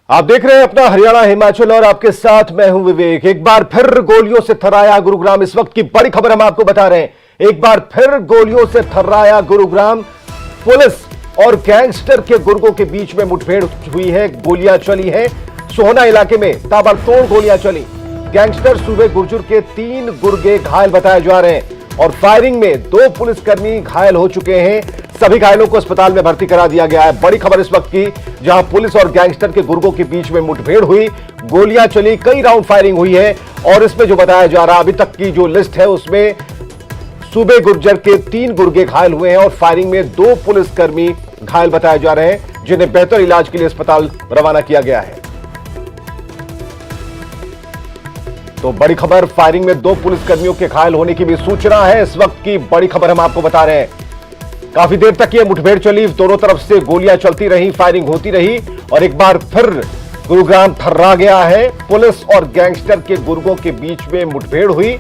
आप देख रहे हैं अपना हरियाणा हिमाचल और आपके साथ मैं हूं विवेक। एक बार फिर गोलियों से थर्राया गुरुग्राम, इस वक्त की बड़ी खबर हम आपको बता रहे हैं। एक बार फिर गोलियों से थर्राया गुरुग्राम। पुलिस और गैंगस्टर के गुर्गों के बीच में मुठभेड़ हुई है, गोलियां चली हैं। सोहना इलाके में ताबड़तोड़ गोलियां चली। गैंगस्टर सूबे गुर्जर के 3 गुर्गे घायल बताए जा रहे हैं और फायरिंग में 2 पुलिसकर्मी घायल हो चुके हैं। सभी घायलों को अस्पताल में भर्ती करा दिया गया है। बड़ी खबर इस वक्त की, जहां पुलिस और गैंगस्टर के गुर्गों के बीच में मुठभेड़ हुई, गोलियां चली, कई राउंड फायरिंग हुई है। और इसमें जो बताया जा रहा, अभी तक की जो लिस्ट है उसमें सूबे गुर्जर के 3 गुर्गे घायल हुए हैं और फायरिंग में 2 पुलिसकर्मी घायल बताए जा रहे हैं, जिन्हें बेहतर इलाज के लिए अस्पताल रवाना किया गया है। तो बड़ी खबर, फायरिंग में 2 पुलिसकर्मियों के घायल होने की भी सूचना है। इस वक्त की बड़ी खबर हम आपको बता रहे हैं। काफी देर तक यह मुठभेड़ चली, दोनों तरफ से गोलियां चलती रही, फायरिंग होती रही और एक बार फिर गुरुग्राम थर्रा गया है। पुलिस और गैंगस्टर के गुर्गों के बीच में मुठभेड़ हुई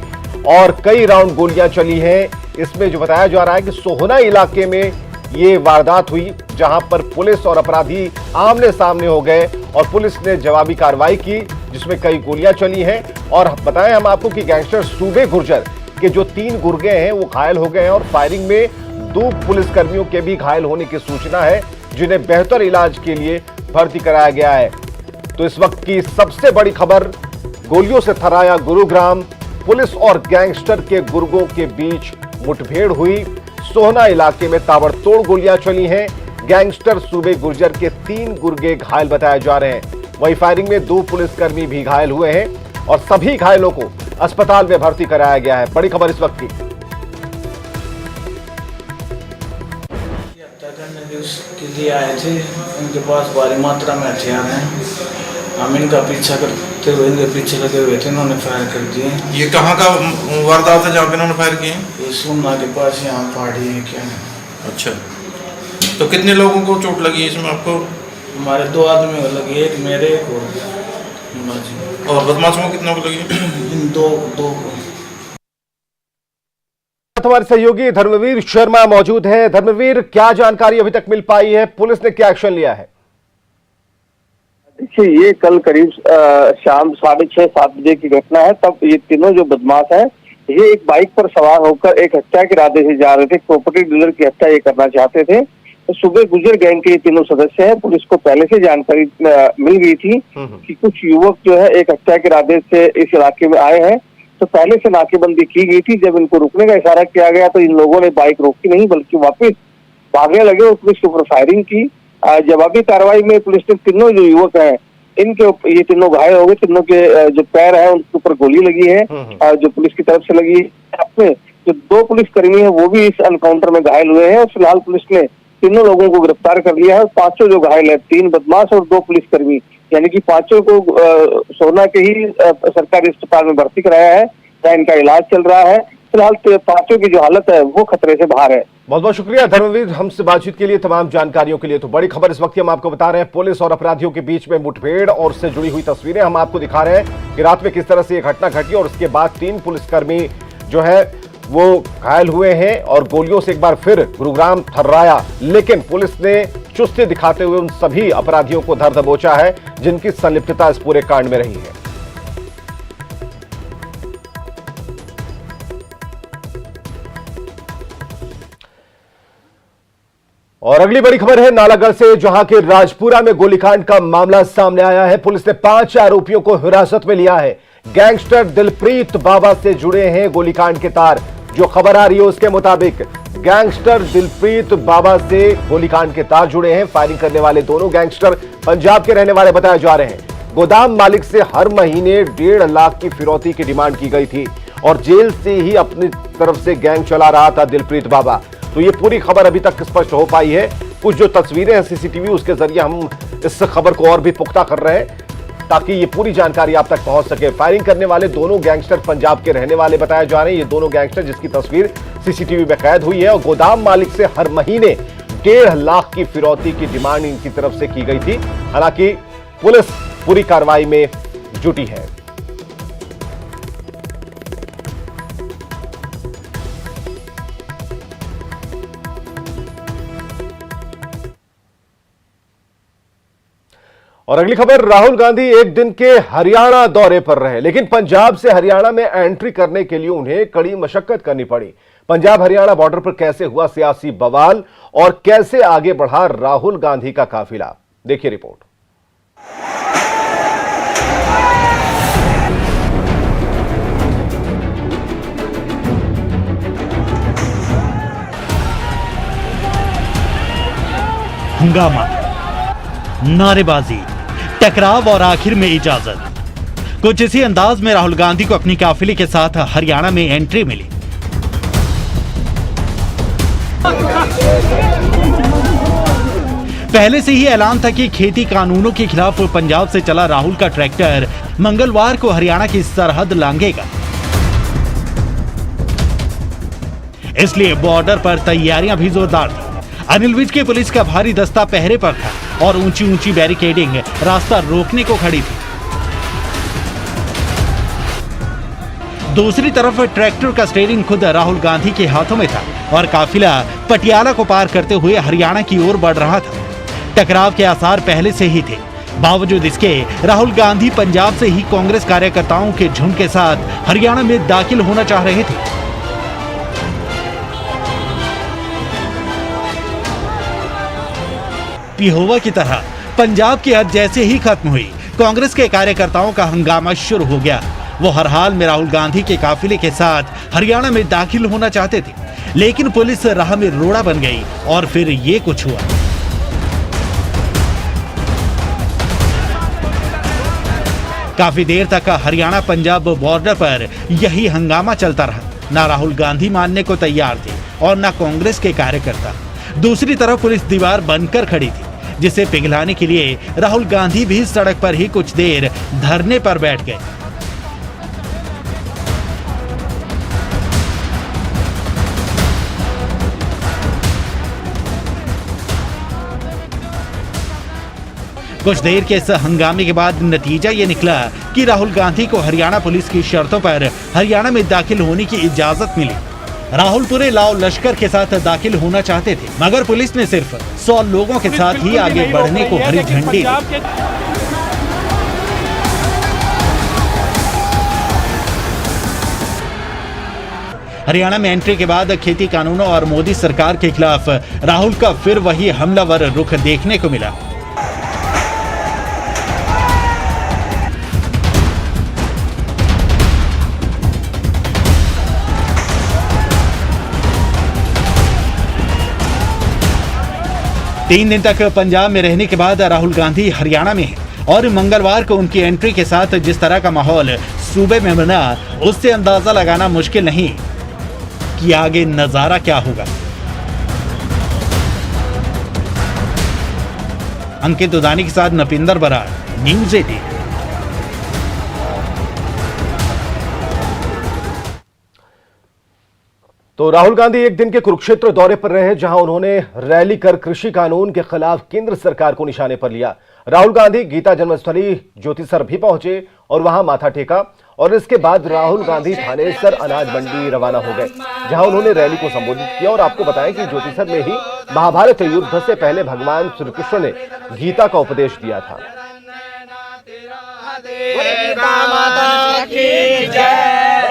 और कई राउंड गोलियां चली हैं। इसमें जो बताया जा रहा है कि सोहना इलाके में यह वारदात हुई, जहां पर पुलिस और अपराधी आमने सामने हो गए और पुलिस ने जवाबी कार्रवाई की, जिसमें कई गोलियां चली हैं। और बताएं हम आपको कि गैंगस्टर सूबे गुर्जर के जो 3 गुर्गे हैं वो घायल हो गए हैं और फायरिंग में 2 पुलिसकर्मियों के भी घायल होने की सूचना है, जिन्हें बेहतर इलाज के लिए भर्ती कराया गया है। तो इस वक्त की सबसे बड़ी खबर, गोलियों से थर्राया गुरुग्राम। पुलिस और गैंगस्टर के गुर्गों के बीच मुठभेड़ हुई। सोहना इलाके में ताबड़तोड़ गोलियां चली हैं। गैंगस्टर सूबे गुर्जर के 3 गुर्गे घायल बताए जा रहे हैं। वहीं फायरिंग में 2 पुलिसकर्मी भी घायल हुए हैं और सभी घायलों को अस्पताल में भर्ती कराया गया है। बड़ी खबर इस वक्त की। के लिए आए थे, उनके पास भारी मात्रा में हथियार हैं। हम इनका पीछा करते हुए इनके पीछे लगे हुए थे, इन्होंने फायर कर दिए। ये कहाँ का वारदात है जहाँ पे इन्होंने फायर किए? ये सोमना के पास यहाँ पहाड़ी है क्या है। अच्छा, तो कितने लोगों को चोट लगी है इसमें आपको? हमारे 2 आदमी को लगी, एक मेरे एक और बदमाशों को कितनों को लगी? इन दो को। हमारे सहयोगी धर्मवीर शर्मा मौजूद हैं। धर्मवीर, क्या जानकारी अभी तक मिल पाई है? पुलिस ने क्या एक्शन लिया है? देखिए, ये कल करीब शाम 6:30-7 बजे की घटना है। तब ये तीनों जो बदमाश हैं, ये एक बाइक पर सवार होकर एक हत्या के इरादे से जा रहे थे। प्रॉपर्टी डीलर की हत्या ये करना चाहते थे। तो सुबह गुर्जर गैंग के ये तीनों सदस्य हैं। पुलिस को पहले से जानकारी मिल गई थी कि कुछ युवक जो है एक हत्या के इरादे से इस इलाके में आए हैं। तो पहले से नाकेबंदी की गई थी। जब इनको रुकने का इशारा किया गया तो इन लोगों ने बाइक रोकी नहीं, बल्कि वापस भागने लगे और पुलिस के ऊपर फायरिंग की। जवाबी कार्रवाई में पुलिस ने तीनों जो युवक हैं, इनके ये तीनों घायल हो गए। तीनों के जो पैर हैं उनके ऊपर गोली लगी है, जो पुलिस की तरफ से लगी है। अपने जो 2 पुलिसकर्मी हैं वो भी इस एनकाउंटर में घायल हुए हैं और फिलहाल पुलिस ने तीनों लोगों को गिरफ्तार कर लिया है। 5 जो घायल है, 3 बदमाश और 2 पुलिसकर्मी, यानी कि 5 को सोहना के ही सरकारी अस्पताल में भर्ती कराया है, जहाँ इनका इलाज चल रहा है। फिलहाल 5 की जो हालत है वो खतरे से बाहर है। बहुत बहुत शुक्रिया धर्मवीर, हमसे बातचीत के लिए, तमाम जानकारियों के लिए। तो बड़ी खबर इस वक्त हम आपको बता रहे हैं, पुलिस और अपराधियों के बीच में मुठभेड़ और उससे जुड़ी हुई तस्वीरें हम आपको दिखा रहे हैं कि रात में किस तरह से यह घटना घटी और उसके बाद 3 पुलिसकर्मी जो है वो घायल हुए हैं और गोलियों से एक बार फिर गुरुग्राम थर्राया। लेकिन पुलिस ने चुस्ती दिखाते हुए उन सभी अपराधियों को धर दबोचा है जिनकी संलिप्तता इस पूरे कांड में रही है। और अगली बड़ी खबर है नालागढ़ से, जहां के राजपुरा में गोलीकांड का मामला सामने आया है। पुलिस ने 5 आरोपियों को हिरासत में लिया है। गैंगस्टर दिलप्रीत बाबा से जुड़े हैं गोलीकांड के तार। जो खबर आ रही है उसके मुताबिक गैंगस्टर दिलप्रीत बाबा से गोलीकांड के तार जुड़े हैं। फायरिंग करने वाले दोनों गैंगस्टर पंजाब के रहने वाले बताए जा रहे हैं। गोदाम मालिक से हर महीने 1.5 लाख की फिरौती की डिमांड की गई थी और जेल से ही अपनी तरफ से गैंग चला रहा था दिलप्रीत बाबा। तो ये पूरी खबर अभी तक स्पष्ट हो पाई है। कुछ जो तस्वीरें हैं सीसीटीवी, उसके जरिए हम इस खबर को और भी पुख्ता कर रहे हैं ताकि ये पूरी जानकारी आप तक पहुंच सके। फायरिंग करने वाले दोनों गैंगस्टर पंजाब के रहने वाले बताए जा रहे हैं। ये दोनों गैंगस्टर जिसकी तस्वीर सीसीटीवी में कैद हुई है और गोदाम मालिक से हर महीने 1.5 लाख की फिरौती की डिमांड इनकी तरफ से की गई थी। हालांकि पुलिस पूरी कार्रवाई में जुटी है। और अगली खबर, राहुल गांधी एक दिन के हरियाणा दौरे पर रहे, लेकिन पंजाब से हरियाणा में एंट्री करने के लिए उन्हें कड़ी मशक्कत करनी पड़ी। पंजाब हरियाणा बॉर्डर पर कैसे हुआ सियासी बवाल और कैसे आगे बढ़ा राहुल गांधी का काफिला, देखिए रिपोर्ट। हंगामा, नारेबाजी, टकराव और आखिर में इजाजत। कुछ इसी अंदाज में राहुल गांधी को अपनी काफिले के साथ हरियाणा में एंट्री मिली। पहले से ही ऐलान था कि खेती कानूनों के खिलाफ पंजाब से चला राहुल का ट्रैक्टर मंगलवार को हरियाणा की सरहद लांघेगा, इसलिए बॉर्डर पर तैयारियां भी जोरदार थी। अनिल विज के पुलिस का भारी दस्ता पहरे पर था और ऊंची ऊंची बैरिकेडिंग रास्ता रोकने को खड़ी थी। दूसरी तरफ ट्रैक्टर का स्टीयरिंग खुद राहुल गांधी के हाथों में था और काफिला पटियाला को पार करते हुए हरियाणा की ओर बढ़ रहा था। टकराव के आसार पहले से ही थे। बावजूद इसके राहुल गांधी पंजाब से ही कांग्रेस कार्यकर्ताओं के झुंड के साथ हरियाणा में दाखिल होना चाह रहे थे। पिहोवा की तरह पंजाब की हद जैसे ही खत्म हुई, कांग्रेस के कार्यकर्ताओं का हंगामा शुरू हो गया। वो हर हाल में राहुल गांधी के काफिले के साथ हरियाणा में दाखिल होना चाहते थे, लेकिन पुलिस राह में रोड़ा बन गई और फिर ये कुछ हुआ। काफी देर तक हरियाणा पंजाब बॉर्डर पर यही हंगामा चलता रहा। ना राहुल गांधी मानने को तैयार थे और ना कांग्रेस के कार्यकर्ता। दूसरी तरफ पुलिस दीवार बनकर खड़ी थी, जिसे पिघलाने के लिए राहुल गांधी भी सड़क पर ही कुछ देर धरने पर बैठ गए। कुछ देर के इस हंगामे के बाद नतीजा ये निकला कि राहुल गांधी को हरियाणा पुलिस की शर्तों पर हरियाणा में दाखिल होने की इजाजत मिली। राहुल पूरे लाव लश्कर के साथ दाखिल होना चाहते थे, मगर पुलिस ने सिर्फ 100 लोगों के साथ ही आगे बढ़ने को हरी झंडी दी। हरियाणा में एंट्री के बाद खेती कानूनों और मोदी सरकार के खिलाफ राहुल का फिर वही हमलावर रुख देखने को मिला। तीन दिन तक पंजाब में रहने के बाद राहुल गांधी हरियाणा में हैं और मंगलवार को उनकी एंट्री के साथ जिस तरह का माहौल सूबे में बना, उससे अंदाजा लगाना मुश्किल नहीं कि आगे नजारा क्या होगा। अंकित उदानी के साथ नपिंदर बराड़, न्यूज़ 18। तो राहुल गांधी एक दिन के कुरुक्षेत्र दौरे पर रहे, जहां उन्होंने रैली कर कृषि कानून के खिलाफ केंद्र सरकार को निशाने पर लिया। राहुल गांधी गीता जन्मस्थली ज्योतिसर भी पहुंचे और वहां माथा टेका और इसके बाद राहुल गांधी थानेसर अनाज मंडी रवाना हो गए, जहां उन्होंने रैली को संबोधित किया। और आपको बताएं कि ज्योतिसर में ही महाभारत युद्ध से पहले भगवान श्री कृष्ण ने गीता का उपदेश दिया था।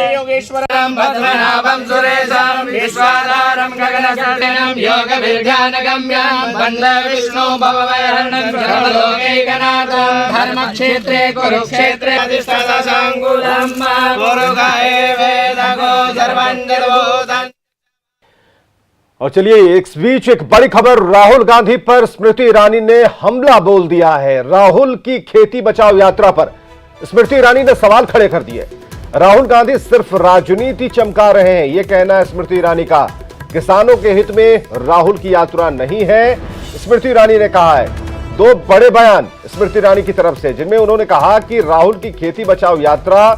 योगेश्वरं भद्रनाभं सुरेशं विश्वाधारं गगनसुरनयनं योगविज्ञानगम्यं वन्दे विष्णु भवभयहरणं सर्वलोकैकनाथं धर्मक्षेत्रे कुरुक्षेत्रे अधिष्ठानसंकुलं गुरुगाये वेदगो सर्वं जगद्भूतं। और चलिए, इस बीच एक बड़ी खबर, राहुल गांधी पर स्मृति ईरानी ने हमला बोल दिया है। राहुल की खेती बचाओ यात्रा पर स्मृति ईरानी ने सवाल खड़े कर दिए। राहुल गांधी सिर्फ राजनीति चमका रहे हैं, यह कहना है स्मृति ईरानी का। किसानों के हित में राहुल की यात्रा नहीं है, स्मृति ईरानी ने कहा है। दो बड़े बयान स्मृति ईरानी की तरफ से, जिनमें उन्होंने कहा कि राहुल की खेती बचाओ यात्रा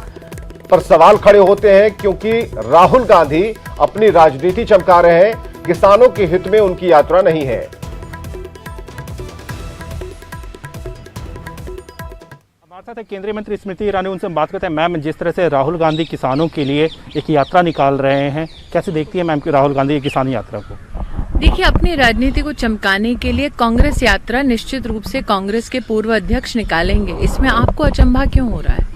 पर सवाल खड़े होते हैं क्योंकि राहुल गांधी अपनी राजनीति चमका रहे हैं, किसानों के हित में उनकी यात्रा नहीं है। हमारे साथ केंद्रीय मंत्री स्मृति ईरानी, उनसे बात करते हैं। मैम, जिस तरह से राहुल गांधी किसानों के लिए एक यात्रा निकाल रहे हैं, कैसे देखती है मैम कि राहुल गांधी की किसान यात्रा को? देखिए, अपनी राजनीति को चमकाने के लिए कांग्रेस यात्रा निश्चित रूप से कांग्रेस के पूर्व अध्यक्ष निकालेंगे। इसमें आपको अचंभा क्यों हो रहा है?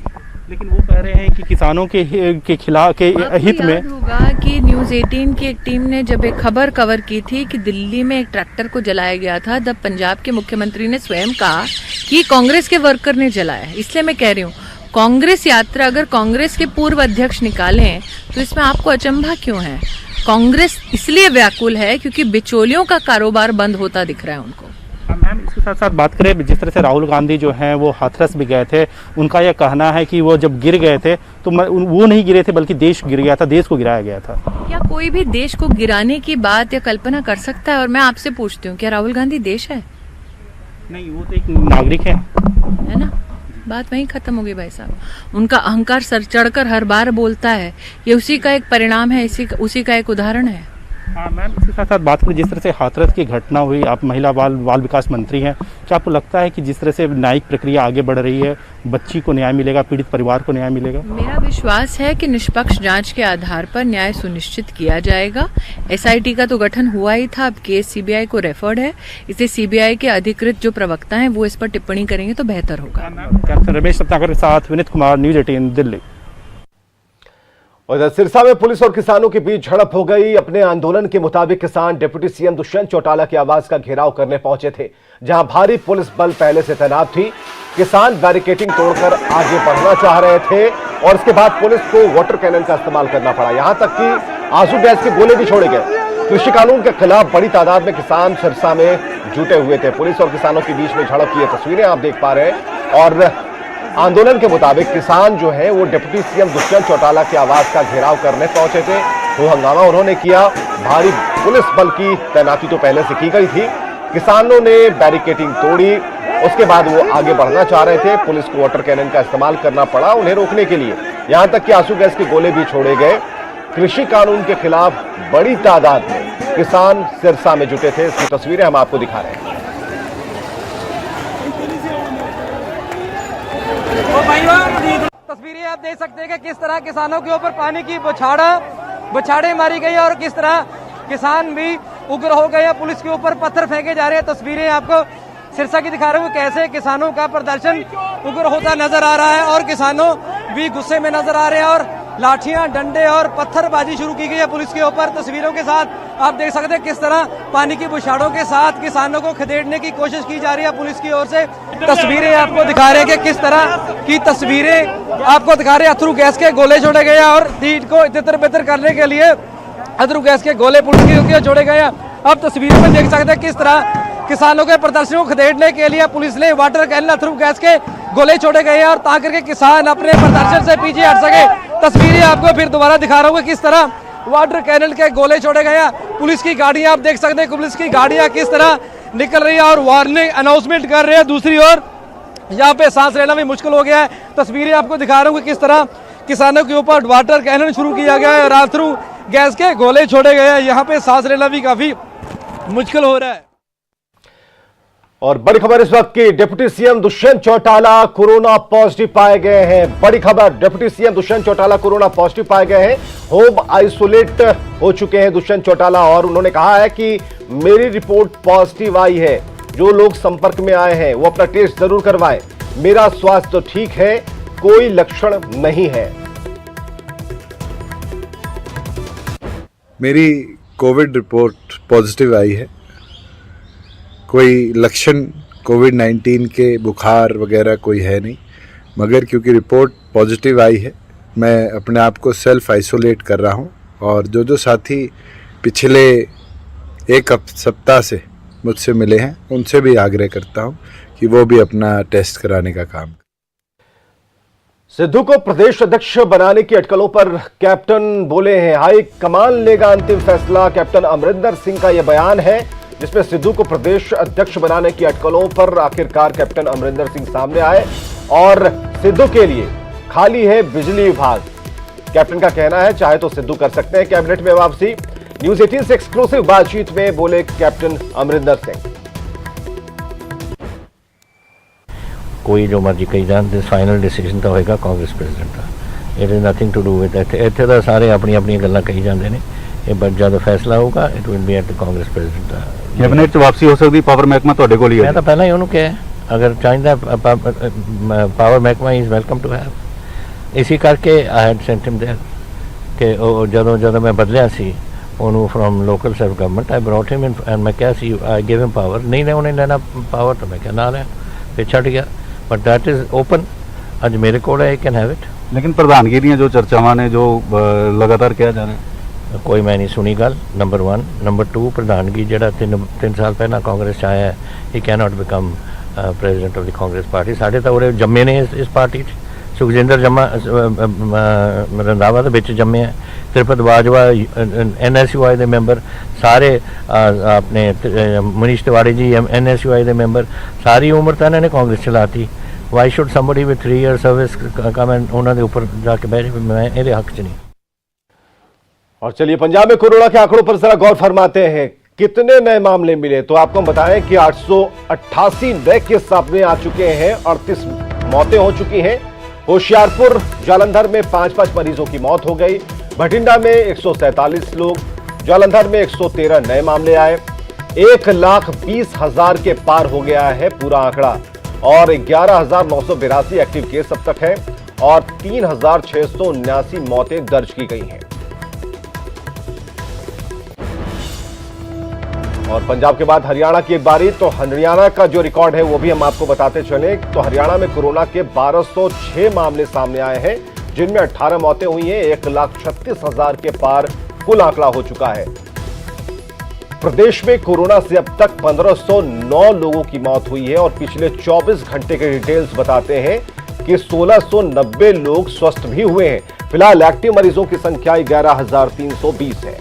लेकिन वो कह रहे हैं कि किसानों के खिलाफ के हित में। याद होगा कि न्यूज़ 18 की एक टीम ने जब एक खबर कवर की थी कि दिल्ली में एक ट्रैक्टर को जलाया गया था, तब पंजाब के मुख्यमंत्री ने स्वयं कहा कि कांग्रेस के वर्कर ने जलाया। इसलिए मैं कह रही हूँ, कांग्रेस यात्रा अगर कांग्रेस के पूर्व अध्यक्ष निकालें तो इसमें आपको अचंभा क्यों है? कांग्रेस इसलिए व्याकुल है क्योंकि बिचौलियों का कारोबार बंद होता दिख रहा है उनको। मैम, इसके साथ साथ बात करें, जिस तरह से राहुल गांधी जो हैं वो हाथरस भी गए थे, उनका यह कहना है कि वो जब गिर गए थे तो वो नहीं गिरे थे बल्कि देश गिर गया था, देश को गिराया गया था। क्या कोई भी देश को गिराने की बात या कल्पना कर सकता है? और मैं आपसे पूछती हूँ, क्या राहुल गांधी देश है? नहीं, वो तो एक नागरिक है ना? बात वहीं खत्म हो गई भाई साहब। उनका अहंकार सर चढ़कर हर बार बोलता है, ये उसी का एक परिणाम है, उसी का एक उदाहरण है। हाँ मैम, इसके साथ साथ बात करें, जिस तरह से हाथरस की घटना हुई, आप महिला बाल विकास मंत्री हैं, क्या आपको लगता है कि जिस तरह से न्यायिक प्रक्रिया आगे बढ़ रही है, बच्ची को न्याय मिलेगा, पीड़ित परिवार को न्याय मिलेगा? मेरा विश्वास है कि निष्पक्ष जांच के आधार पर न्याय सुनिश्चित किया जाएगा। एसआईटी का तो गठन हुआ ही था, अब केस सीबीआई को रेफर्ड है। इसे सीबीआई के अधिकृत जो प्रवक्ता हैं वो इस पर टिप्पणी करेंगे तो बेहतर होगा। कैप्टन रमेश सत्ताकर के साथ विनीत कुमार, न्यूज़ 18 दिल्ली। और सिरसा में पुलिस और किसानों के बीच झड़प हो गई। अपने आंदोलन के मुताबिक किसान डिप्टी सीएम दुष्यंत चौटाला के आवास का घेराव करने पहुंचे थे, जहां भारी पुलिस बल पहले से तैनात थी। किसान बैरिकेडिंग तोड़कर आगे बढ़ना चाह रहे थे और इसके बाद पुलिस को वाटर कैनन का इस्तेमाल करना पड़ा। यहां तक कि आंसू गैस के गोले भी छोड़े गए। कृषि कानून के खिलाफ बड़ी तादाद में किसान सिरसा में जुटे हुए थे। पुलिस और किसानों के बीच में झड़प की ये तस्वीरें आप देख पा रहे हैं। और आंदोलन के मुताबिक किसान जो है वो डिप्टी सीएम दुष्यंत चौटाला के आवास का घेराव करने पहुंचे थे। वो हंगामा उन्होंने किया। भारी पुलिस बल की तैनाती तो पहले से की गई थी। किसानों ने बैरिकेडिंग तोड़ी, उसके बाद वो आगे बढ़ना चाह रहे थे। पुलिस को वाटर कैनन का इस्तेमाल करना पड़ा उन्हें रोकने के लिए। यहां तक कि आंसू गैस के गोले भी छोड़े गए। कृषि कानून के खिलाफ बड़ी तादाद में किसान सिरसा में जुटे थे। इसकी तस्वीरें हम आपको दिखा रहे हैं। तस्वीरें आप देख सकते हैं कि किस तरह किसानों के ऊपर पानी की बौछारें मारी गई और किस तरह किसान भी उग्र हो गए हैं। पुलिस के ऊपर पत्थर फेंके जा रहे हैं। तस्वीरें आपको सिरसा की दिखा रहे हूँ, कैसे किसानों का प्रदर्शन उग्र होता नजर आ रहा है और किसानों भी गुस्से में नजर आ रहे हैं और लाठियां, डंडे और पत्थरबाजी शुरू की गई है पुलिस के ऊपर। तस्वीरों के साथ आप देख सकते हैं किस तरह पानी की बौछारों के साथ किसानों को खदेड़ने की कोशिश की जा रही है पुलिस की ओर से। तस्वीरें आपको दिखा रहे हैं कि किस तरह की तस्वीरें आपको दिखा रहे हैं। अथरू गैस के गोले छोड़े गए और तीर को तितर बितर करने के लिए अथरू गैस के गोले पुलिस की छोड़े गए। अब तस्वीरों में देख सकते हैं किस तरह किसानों के प्रदर्शन को खदेड़ने के लिए पुलिस ने वाटर कैनन, अथरू गैस के गोले छोड़े गए हैं और ताकि के किसान अपने प्रदर्शन से पीछे हट सके। तस्वीरें आपको फिर दोबारा दिखा रहा हूँ किस तरह वाटर कैनन के गोले छोड़े गए हैं। पुलिस की गाड़ियां आप देख सकते हैं, पुलिस की गाड़ियां किस तरह निकल रही है और वार्निंग अनाउंसमेंट कर रहे हैं। दूसरी ओर यहाँ पे सांस लेना भी मुश्किल हो गया है। तस्वीरें आपको दिखा रहा हूँ कि किस तरह किसानों के ऊपर वाटर कैनन शुरू किया गया है और अथरू गैस के गोले छोड़े गए हैं। यहाँ पे सांस लेना भी काफी मुश्किल हो रहा है। और बड़ी खबर इस वक्त की, deputy CM Dushyant Chautala corona positive पाए गए हैं। बड़ी खबर, deputy CM Dushyant Chautala corona positive पाए गए हैं। होम आइसोलेट हो चुके हैं दुष्यंत चौटाला और उन्होंने कहा है कि मेरी रिपोर्ट पॉजिटिव आई है। जो लोग संपर्क में आए हैं वो अपना टेस्ट जरूर करवाएं। मेरा स्वास्थ्य तो ठीक है, कोई लक्षण नहीं है। मेरी कोविड रिपोर्ट पॉजिटिव आई है। कोई लक्षण कोविड-19 के बुखार वगैरह कोई है नहीं, मगर क्योंकि रिपोर्ट पॉजिटिव आई है मैं अपने आप को सेल्फ आइसोलेट कर रहा हूं। और जो साथी पिछले एक सप्ताह से मुझसे मिले हैं उनसे भी आग्रह करता हूं कि वो भी अपना टेस्ट कराने का काम। सिद्धू को प्रदेश अध्यक्ष बनाने की अटकलों पर कैप्टन बोले हैं, हाई कमान लेगा अंतिम फैसला। कैप्टन अमरिंदर सिंह का यह बयान है जिसमें सिद्धू को प्रदेश अध्यक्ष बनाने की अटकलों पर आखिरकार कैप्टन अमरिंदर सिंह सामने आए और सिद्धू के लिए खाली है बिजली विभाग। कैप्टन का कहना है चाहे तो सिद्धू कर सकते हैं कैबिनेट में वापसी। न्यूज़ 18 से एक्सक्लूसिव बातचीत में बोले कैप्टन अमरिंदर सिंह। कोई जो मर्जी कही जान, फाइनल डिसीजन तो होएगा कांग्रेस प्रेसिडेंट का। It is nothing to do with that. इत्थे तो सारे अपनी अपनी गल्लां कही जाते हैं ये बट जब फैसला होगा it will be at the Congress president. Cabinet च वापसी हो सकती, पावर महकमा ਤੁਹਾਡੇ ਕੋਲ ਹੀ ਹੈ। मैं तो पहला ही उन्होंने कहा अगर चाहिए पावर महकमा इज वेलकम टू हैव। इसी करके I had sent him there कि ਜਦੋਂ मैं बदलिया सी ਉਹਨੂੰ from local self government I brought him in and मैं क्या सी आई गिव हिम पावर नहीं ने उन्हें लेना पावर तो मैं क्या ना लें फिर छट गया बट दैट इज ओपन ਅੱਜ मेरे को आई कैन हैव इट। लेकिन प्रधानगी ਦੀਆਂ जो चर्चावां ने जो लगातार किया जा रहा है कोई मैं नहीं सुनी गल नंबर 1 नंबर 2 प्रधानगी ਜਿਹੜਾ 3 साल पहला कांग्रेस ਚ आया he can not become president of the Congress party. साढ़े तो उरे जम्मे ने इस पार्टी सुखजिंदर जम्मा रंधावा ਦੇ ਵਿੱਚ जम्मे है त्रिपत बाजवा NSUI ਦੇ ਮੈਂਬਰ ਸਾਰੇ अपने मनीष तिवारी जी NSUI ਦੇ ਮੈਂਬਰ सारी उम्र तो इन्होंने कांग्रेस चलाती। Why should somebody with 3 year service come and उन्होंने ऊपर जाके बैठे मैं ये हक च नहीं। और चलिए पंजाब में कोरोना के आंकड़ों पर जरा गौर फरमाते हैं। कितने नए मामले मिले तो आपको हम बताएं कि 888 नए केस सामने आ चुके हैं, 38 मौतें हो चुकी हैं। होशियारपुर जालंधर में 5 मरीजों की मौत हो गई। भटिंडा में 147 लोग, जालंधर में 113 नए मामले आए। 1,20,000 के पार हो गया है पूरा आंकड़ा और 11,982 एक्टिव केस अब तक है और 3,679 मौतें दर्ज की गई हैं। और पंजाब के बाद हरियाणा की एक बारी तो हरियाणा का जो रिकॉर्ड है वो भी हम आपको बताते चले। तो हरियाणा में कोरोना के 1206 मामले सामने आए हैं जिनमें 18 मौतें हुई हैं। 1,36,000 के पार कुल आंकड़ा हो चुका है। प्रदेश में कोरोना से अब तक 1509 लोगों की मौत हुई है और पिछले 24 घंटे के डिटेल्स बताते हैं कि 1690 लोग स्वस्थ भी हुए हैं। फिलहाल एक्टिव मरीजों की संख्या 11,320 है।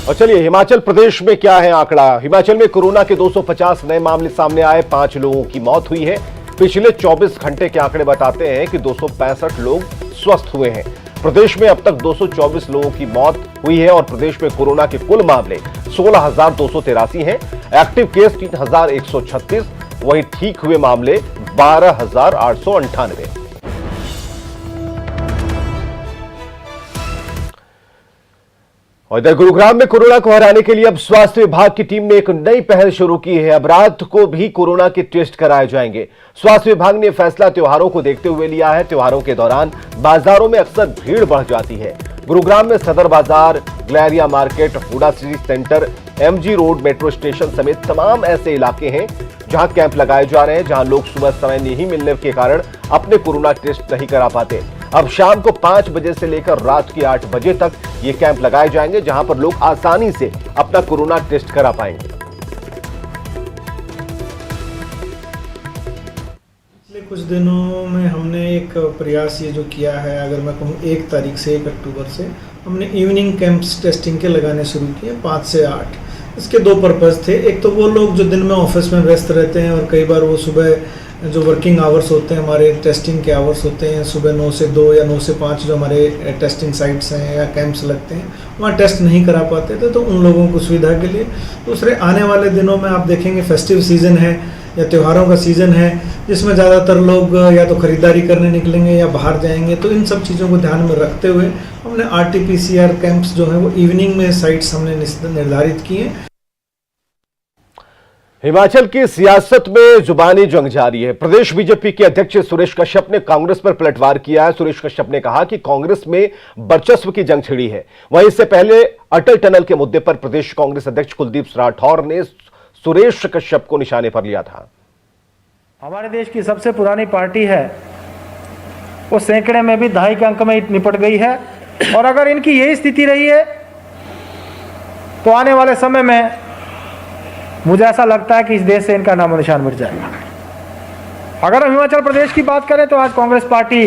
और चलिए हिमाचल प्रदेश में क्या है आंकड़ा। हिमाचल में कोरोना के 250 नए मामले सामने आए, 5 लोगों की मौत हुई है। पिछले 24 घंटे के आंकड़े बताते हैं कि 265 लोग स्वस्थ हुए हैं। प्रदेश में अब तक 224 लोगों की मौत हुई है और प्रदेश में कोरोना के कुल मामले 16,283 हैं। एक्टिव केस 3,136, वहीं ठीक हुए मामले 12,898। और इधर गुरुग्राम में कोरोना को हराने के लिए अब स्वास्थ्य विभाग की टीम ने एक नई पहल शुरू की है। अब रात को भी कोरोना के टेस्ट कराए जाएंगे। स्वास्थ्य विभाग ने फैसला त्योहारों को देखते हुए लिया है। त्योहारों के दौरान बाजारों में अक्सर भीड़ बढ़ जाती है। गुरुग्राम में Sadar Bazaar, galleria market, Huda city centre, MG road, metro station समेत तमाम ऐसे इलाके हैं जहां कैंप लगाए जा रहे हैं, जहां लोग सुबह समय नहीं मिलने के कारण अपने कोरोना टेस्ट नहीं करा पाते। अब शाम को 5 बजे से लेकर रात के 8 बजे तक ये कैंप लगाए जाएंगे जहां पर लोग आसानी से अपना कोरोना टेस्ट करा पाएंगे। पिछले कुछ दिनों में हमने एक प्रयास ये जो किया है, अगर मैं कहूँ 1 तारीख से 1 अक्टूबर से हमने इवनिंग कैंप्स टेस्टिंग के लगाने शुरू किए 5 से 8। इसके 2 पर्पज़ थे। एक तो वो लोग जो दिन में ऑफिस में व्यस्त रहते हैं और कई बार वो सुबह जो वर्किंग आवर्स होते हैं, हमारे टेस्टिंग के आवर्स होते हैं सुबह 9 से 2 या 9 से 5 जो हमारे टेस्टिंग साइट्स हैं या कैंप्स लगते हैं, वहाँ टेस्ट नहीं करा पाते थे, तो उन लोगों को सुविधा के लिए। दूसरे आने वाले दिनों में आप देखेंगे फेस्टिव सीज़न है या त्योहारों का सीज़न है जिसमें ज़्यादातर लोग या तो ख़रीदारी करने निकलेंगे या बाहर जाएंगे, तो इन सब चीज़ों को ध्यान में रखते हुए हमने RT-PCR कैंप्स जो हैं वो इवनिंग में साइट्स हमने निर्धारित किए। हिमाचल की सियासत में जुबानी जंग जारी है। प्रदेश बीजेपी के अध्यक्ष सुरेश कश्यप ने कांग्रेस पर पलटवार किया है। सुरेश कश्यप ने कहा कि कांग्रेस में वर्चस्व की जंग छिड़ी है। वहीं इससे पहले अटल टनल के मुद्दे पर प्रदेश कांग्रेस अध्यक्ष कुलदीप राठौर ने सुरेश कश्यप को निशाने पर लिया था। हमारे देश की सबसे पुरानी पार्टी है, वो सैकड़े में भी 2.5 अंक में निपट गई है और अगर इनकी यही स्थिति रही है तो आने वाले समय में मुझे ऐसा लगता है कि इस देश से इनका नामो निशान मिट जाएगा। अगर हम हिमाचल प्रदेश की बात करें तो आज कांग्रेस पार्टी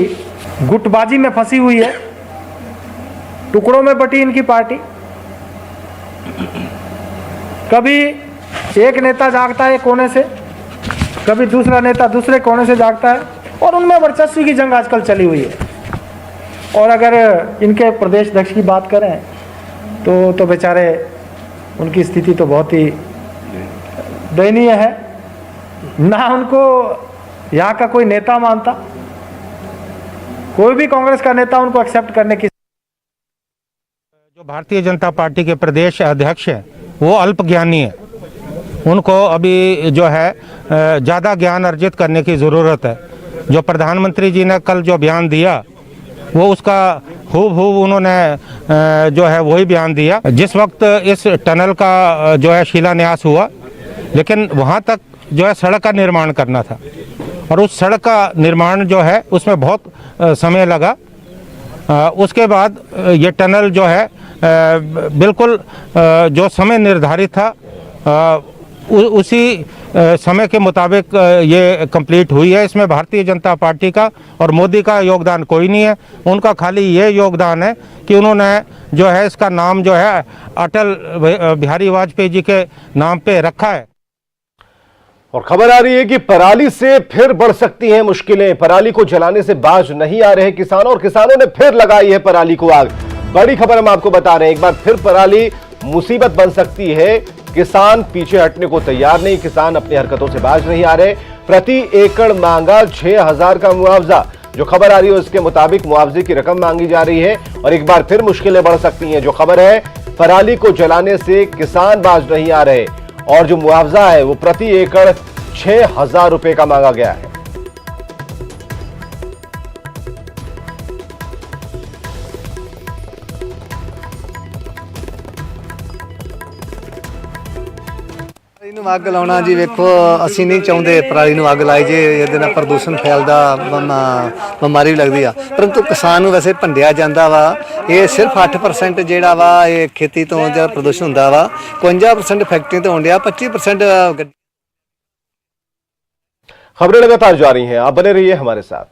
गुटबाजी में फंसी हुई है, टुकड़ों में बटी इनकी पार्टी। कभी एक नेता जागता है कोने से, कभी दूसरा नेता दूसरे कोने से जागता है और उनमें वर्चस्व की जंग आजकल चली हुई है। और अगर इनके प्रदेश अध्यक्ष की बात करें तो बेचारे उनकी स्थिति तो बहुत ही दयनीय है। ना उनको यहाँ का कोई नेता मानता, कोई भी कांग्रेस का नेता उनको एक्सेप्ट करने की भारतीय जनता पार्टी के प्रदेश अध्यक्ष हैं वो अल्पज्ञानी है, उनको अभी जो है ज़्यादा ज्ञान अर्जित करने की ज़रूरत है। जो प्रधानमंत्री जी ने कल जो बयान दिया वो उसका खूब उन्होंने जो है वही बयान दिया। जिस वक्त इस टनल का जो है शिलान्यास हुआ, लेकिन वहाँ तक जो है सड़क का निर्माण करना था और उस सड़क का निर्माण जो है उसमें बहुत समय लगा। उसके बाद ये टनल जो है बिल्कुल जो समय निर्धारित था उसी समय के मुताबिक ये कंप्लीट हुई है। इसमें भारतीय जनता पार्टी का और मोदी का योगदान कोई नहीं है, उनका खाली ये योगदान है कि उन्होंने जो है इसका नाम जो है अटल बिहारी वाजपेयी जी के नाम पे रखा है। और खबर आ रही है कि पराली से फिर बढ़ सकती हैं मुश्किलें। पराली को जलाने से बाज नहीं आ रहे किसान और किसानों ने फिर लगाई है पराली को आग। बड़ी खबर हम आपको बता रहे हैं, एक बार फिर पराली मुसीबत बन सकती है। किसान पीछे हटने को तैयार नहीं, किसान अपनी हरकतों से बाज नहीं आ रहे। प्रति एकड़ मांगा 6,000 का मुआवजा। जो खबर आ रही है उसके मुताबिक मुआवजे की रकम मांगी जा रही है और एक बार फिर मुश्किलें बढ़ सकती हैं। जो खबर है, पराली को जलाने से किसान बाज नहीं आ रहे और जो मुआवजा है वो प्रति एकड़ 6,000 रुपए का मांगा गया है। ਨੂੰ ਅੱਗ ਲਾਉਣਾ ਜੀ ਵੇਖੋ ਅਸੀਂ ਨਹੀਂ ਚਾਹੁੰਦੇ ਪਰਾਲੀ ਨੂੰ ਅੱਗ ਲਾਈ ਜੇ ਇਹਦੇ ਨਾਲ ਪ੍ਰਦੂਸ਼ਣ ਫੈਲਦਾ ਬਿਮਾਰੀ ਵੀ ਲੱਗਦੀ ਆ, ਪਰੰਤੂ ਕਿਸਾਨ ਨੂੰ ਵੈਸੇ ਭੰਡਿਆ ਜਾਂਦਾ ਵਾ। ਇਹ ਸਿਰਫ 8% ਜਿਹੜਾ ਵਾ ਇਹ ਖੇਤੀ ਤੋਂ ਜਿਹੜਾ ਪ੍ਰਦੂਸ਼ਣ ਹੁੰਦਾ ਵਾ, 51% ਫੈਕਟਰੀ ਤੋਂ ਹੁੰਦਿਆ, 25% खबरें लगातार जारी हैं, आप बने रहिए हमारे साथ।